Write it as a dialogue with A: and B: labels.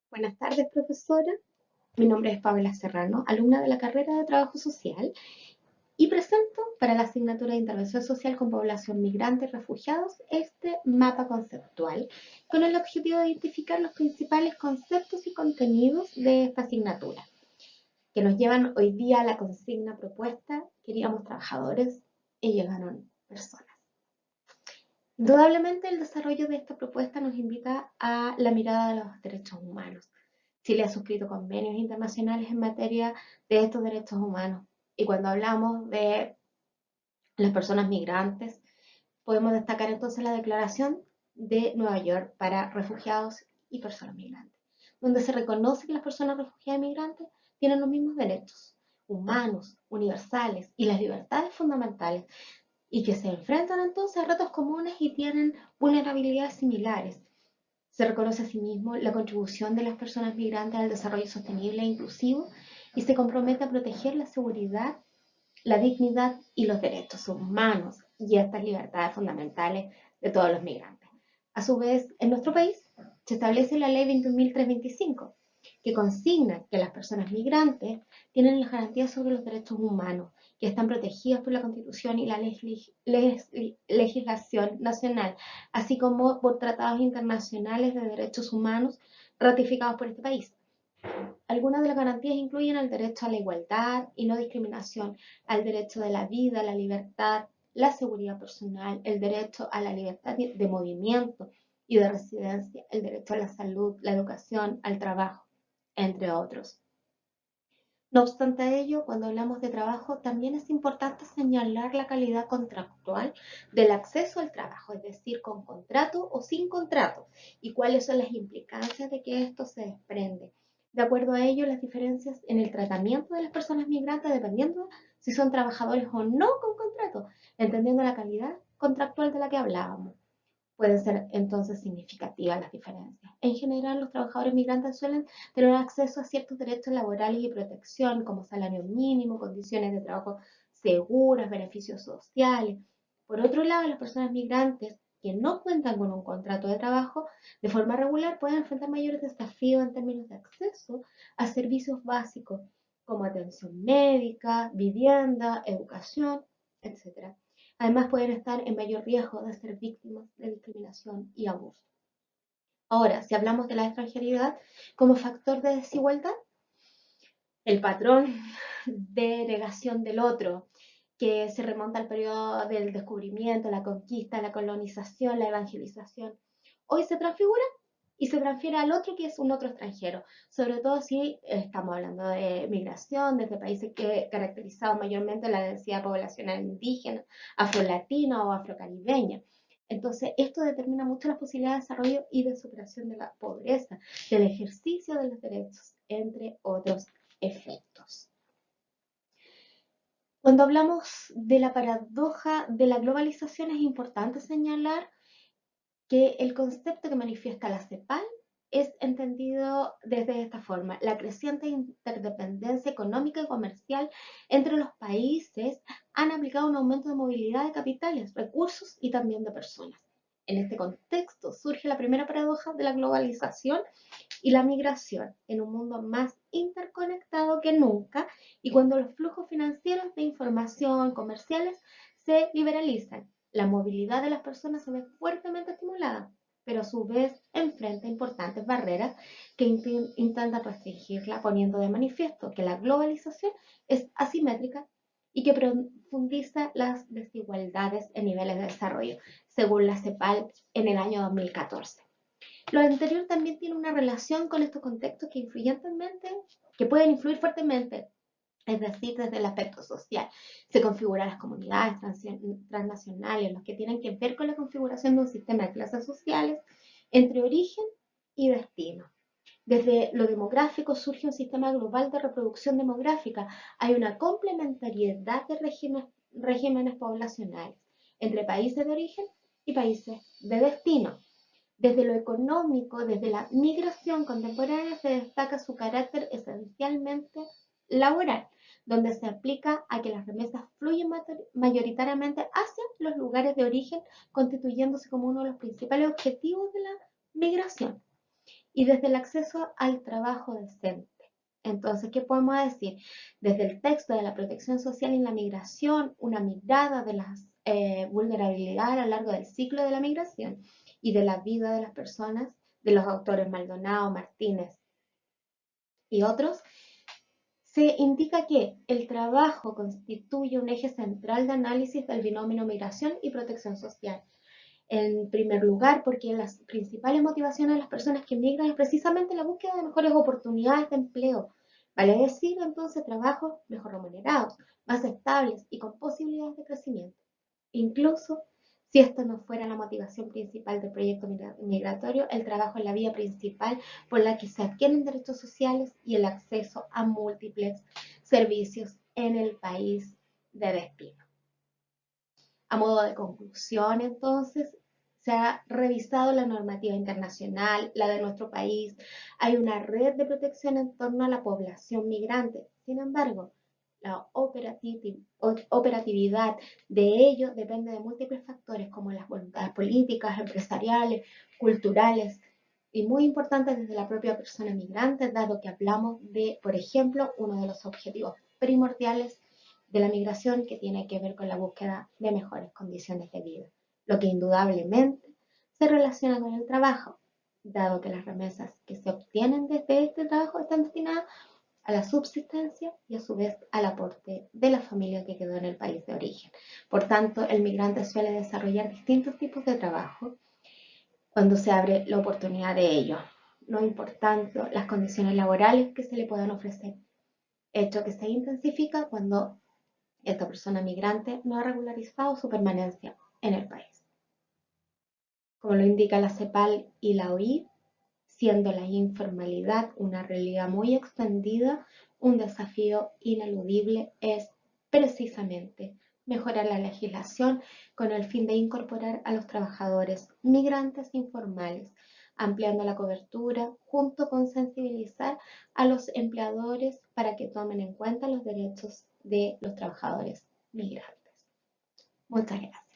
A: Buenas tardes, profesora. Mi nombre es Paola Serrano, alumna de la carrera de Trabajo Social, y presento para la asignatura de Intervención Social con Población Migrante y Refugiados este mapa conceptual con el objetivo de identificar los principales conceptos y contenidos de esta asignatura, que nos llevan hoy día a la consigna propuesta: queríamos trabajadores y llegaron personas. Indudablemente el desarrollo de esta propuesta nos invita a la mirada de los derechos humanos. Chile ha suscrito convenios internacionales en materia de estos derechos humanos. Y cuando hablamos de las personas migrantes, podemos destacar entonces la Declaración de Nueva York para refugiados y personas migrantes, donde se reconoce que las personas refugiadas y migrantes tienen los mismos derechos humanos, universales y las libertades fundamentales, y que se enfrentan entonces a retos comunes y tienen vulnerabilidades similares. Se reconoce asimismo la contribución de las personas migrantes al desarrollo sostenible e inclusivo y se compromete a proteger la seguridad, la dignidad y los derechos humanos y estas libertades fundamentales de todos los migrantes. A su vez, en nuestro país se establece la Ley 21.325, que consigna que las personas migrantes tienen las garantías sobre los derechos humanos, que están protegidos por la Constitución y la legislación nacional, así como por tratados internacionales de derechos humanos ratificados por este país. Algunas de las garantías incluyen el derecho a la igualdad y no discriminación, al derecho de la vida, la libertad, la seguridad personal, el derecho a la libertad de movimiento y de residencia, el derecho a la salud, la educación, al trabajo, entre otros. No obstante ello, cuando hablamos de trabajo, también es importante señalar la calidad contractual del acceso al trabajo, es decir, con contrato o sin contrato, y cuáles son las implicancias de que esto se desprende. De acuerdo a ello, las diferencias en el tratamiento de las personas migrantes dependiendo si son trabajadores o no con contrato, entendiendo la calidad contractual de la que hablábamos. Pueden ser entonces significativas las diferencias. En general, los trabajadores migrantes suelen tener acceso a ciertos derechos laborales y protección, como salario mínimo, condiciones de trabajo seguras, beneficios sociales. Por otro lado, las personas migrantes que no cuentan con un contrato de trabajo de forma regular pueden enfrentar mayores desafíos en términos de acceso a servicios básicos como atención médica, vivienda, educación, etc. Además, pueden estar en mayor riesgo de ser víctimas de discriminación y abuso. Ahora, si hablamos de la extranjeridad como factor de desigualdad, el patrón de negación del otro, que se remonta al periodo del descubrimiento, la conquista, la colonización, la evangelización, hoy se transfigura y se transfiere al otro, que es un otro extranjero, sobre todo si estamos hablando de migración desde países que caracterizados mayormente la densidad poblacional indígena, afrolatina o afrocaribeña. Entonces, esto determina mucho las posibilidades de desarrollo y de superación de la pobreza, del ejercicio de los derechos, entre otros efectos. Cuando hablamos de la paradoja de la globalización, es importante señalar que el concepto que manifiesta la CEPAL es entendido desde esta forma: la creciente interdependencia económica y comercial entre los países han aplicado un aumento de movilidad de capitales, recursos y también de personas. En este contexto surge la primera paradoja de la globalización y la migración en un mundo más interconectado que nunca, y cuando los flujos financieros de información comerciales se liberalizan, la movilidad de las personas se ve fuertemente estimulada, pero a su vez enfrenta importantes barreras que intentan restringirla, poniendo de manifiesto que la globalización es asimétrica y que profundiza las desigualdades en niveles de desarrollo, según la CEPAL en el año 2014. Lo anterior también tiene una relación con estos contextos que pueden influir fuertemente, es decir, desde el aspecto social. Se configuran las comunidades transnacionales, los que tienen que ver con la configuración de un sistema de clases sociales entre origen y destino. Desde lo demográfico surge un sistema global de reproducción demográfica. Hay una complementariedad de regímenes poblacionales entre países de origen y países de destino. Desde lo económico, desde la migración contemporánea, se destaca su carácter esencialmente laboral, donde se aplica a que las remesas fluyen mayoritariamente hacia los lugares de origen, constituyéndose como uno de los principales objetivos de la migración. y desde el acceso al trabajo decente. Entonces, ¿qué podemos decir? Desde el texto de la protección social y la migración, una mirada de las vulnerabilidades a lo largo del ciclo de la migración y de la vida de las personas, de los autores Maldonado, Martínez y otros, se indica que el trabajo constituye un eje central de análisis del binomio migración y protección social. En primer lugar, porque las principales motivaciones de las personas que migran es precisamente la búsqueda de mejores oportunidades de empleo. Vale decir, entonces, trabajos mejor remunerados, más estables y con posibilidades de crecimiento. Incluso si esto no fuera la motivación principal del proyecto migratorio, el trabajo es la vía principal por la que se adquieren derechos sociales y el acceso a múltiples servicios en el país de destino. A modo de conclusión, entonces, se ha revisado la normativa internacional, la de nuestro país. Hay una red de protección en torno a la población migrante. Sin embargo, la operatividad de ello depende de múltiples factores como las voluntades políticas, empresariales, culturales y muy importantes desde la propia persona migrante, dado que hablamos de, por ejemplo, uno de los objetivos primordiales de la migración que tiene que ver con la búsqueda de mejores condiciones de vida, lo que indudablemente se relaciona con el trabajo, dado que las remesas que se obtienen desde este trabajo están destinadas a la subsistencia y a su vez al aporte de la familia que quedó en el país de origen. Por tanto, el migrante suele desarrollar distintos tipos de trabajo cuando se abre la oportunidad de ello, no importando las condiciones laborales que se le puedan ofrecer, hecho que se intensifica cuando esta persona migrante no ha regularizado su permanencia en el país. Como lo indica la CEPAL y la OIT, siendo la informalidad una realidad muy extendida, un desafío ineludible es precisamente mejorar la legislación con el fin de incorporar a los trabajadores migrantes informales, ampliando la cobertura junto con sensibilizar a los empleadores para que tomen en cuenta los derechos de los trabajadores migrantes. Muchas gracias.